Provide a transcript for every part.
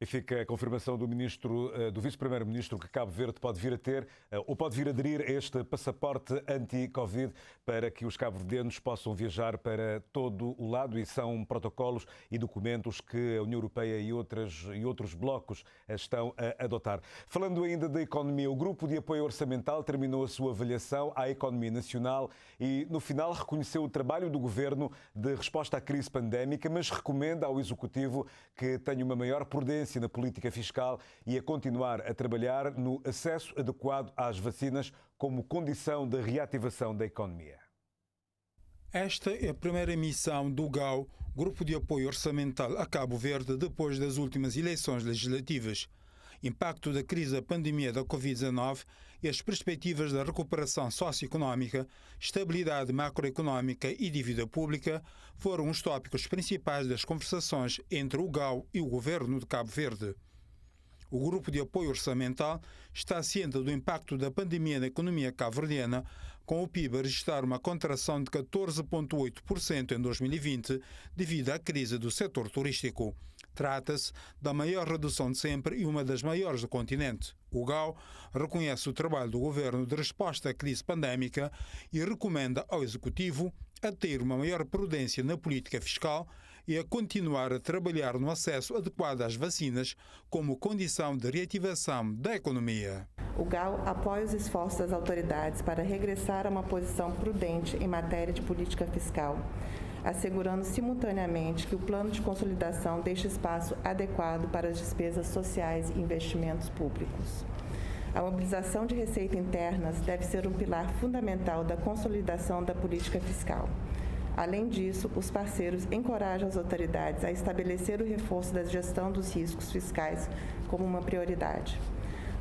E fica a confirmação do vice-primeiro-ministro que Cabo Verde pode vir a ter ou pode vir a aderir a este passaporte anti-Covid para que os cabo-verdianos possam viajar para todo o lado, e são protocolos e documentos que a União Europeia e outros blocos estão a adotar. Falando ainda da economia, o Grupo de Apoio Orçamental terminou a sua avaliação à economia nacional e, no final, reconheceu o trabalho do Governo de resposta à crise pandémica, mas recomenda ao Executivo que tenha uma maior prudência na política fiscal e a continuar a trabalhar no acesso adequado às vacinas como condição da reativação da economia. Esta é a primeira missão do GAO, Grupo de Apoio Orçamental a Cabo Verde, depois das últimas eleições legislativas. Impacto da crise da pandemia da Covid-19 e as perspectivas da recuperação socioeconómica, estabilidade macroeconómica e dívida pública foram os tópicos principais das conversações entre o GAO e o governo de Cabo Verde. O Grupo de Apoio Orçamental está ciente do impacto da pandemia na economia cabo-verdiana, com o PIB a registrar uma contração de 14,8% em 2020 devido à crise do setor turístico. Trata-se da maior redução de sempre e uma das maiores do continente. O GAO reconhece o trabalho do governo de resposta à crise pandémica e recomenda ao Executivo a ter uma maior prudência na política fiscal e a continuar a trabalhar no acesso adequado às vacinas como condição de reativação da economia. O GAO apoia os esforços das autoridades para regressar a uma posição prudente em matéria de política fiscal, assegurando simultaneamente que o plano de consolidação deixe espaço adequado para as despesas sociais e investimentos públicos. A mobilização de receita internas deve ser um pilar fundamental da consolidação da política fiscal. Além disso, os parceiros encorajam as autoridades a estabelecer o reforço da gestão dos riscos fiscais como uma prioridade.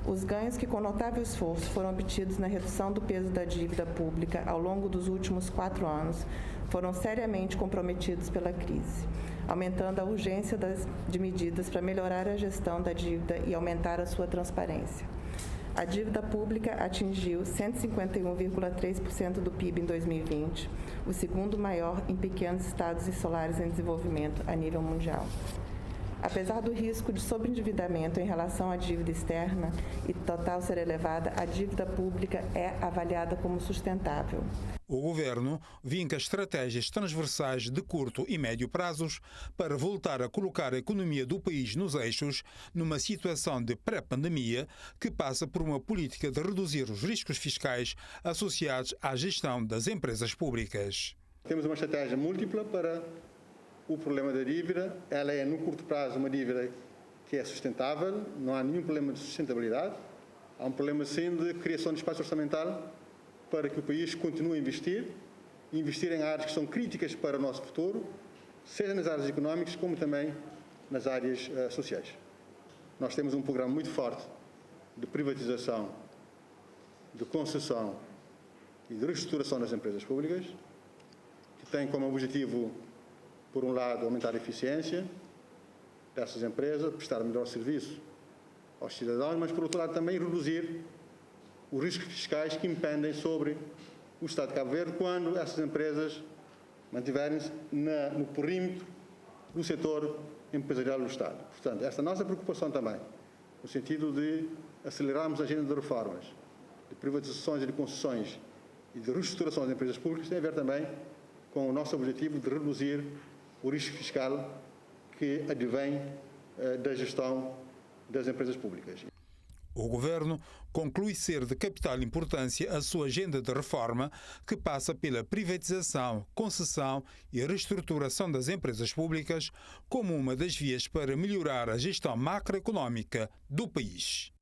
Os ganhos que, com notável esforço, foram obtidos na redução do peso da dívida pública ao longo dos últimos 4 anos foram seriamente comprometidos pela crise, aumentando a urgência de medidas para melhorar a gestão da dívida e aumentar a sua transparência. A dívida pública atingiu 151,3% do PIB em 2020, o segundo maior em pequenos estados insulares em desenvolvimento a nível mundial. Apesar do risco de sobreendividamento em relação à dívida externa e total ser elevada, a dívida pública é avaliada como sustentável. O governo vinca estratégias transversais de curto e médio prazos para voltar a colocar a economia do país nos eixos numa situação de pré-pandemia que passa por uma política de reduzir os riscos fiscais associados à gestão das empresas públicas. Temos uma estratégia múltipla para o problema da dívida. Ela é, no curto prazo, uma dívida que é sustentável, não há nenhum problema de sustentabilidade. Há um problema, sim, de criação de espaço orçamental para que o país continue a investir em áreas que são críticas para o nosso futuro, seja nas áreas económicas como também nas áreas sociais. Nós temos um programa muito forte de privatização, de concessão e de reestruturação das empresas públicas, que tem como objetivo, por um lado, aumentar a eficiência dessas empresas, prestar melhor serviço aos cidadãos, mas, por outro lado, também reduzir os riscos fiscais que impendem sobre o Estado de Cabo Verde quando essas empresas mantiverem-se no perímetro do setor empresarial do Estado. Portanto, esta nossa preocupação também, no sentido de acelerarmos a agenda de reformas, de privatizações e de concessões e de reestruturação das empresas públicas, tem a ver também com o nosso objetivo de reduzir o risco fiscal que advém da gestão das empresas públicas. O governo conclui ser de capital importância a sua agenda de reforma, que passa pela privatização, concessão e reestruturação das empresas públicas como uma das vias para melhorar a gestão macroeconómica do país.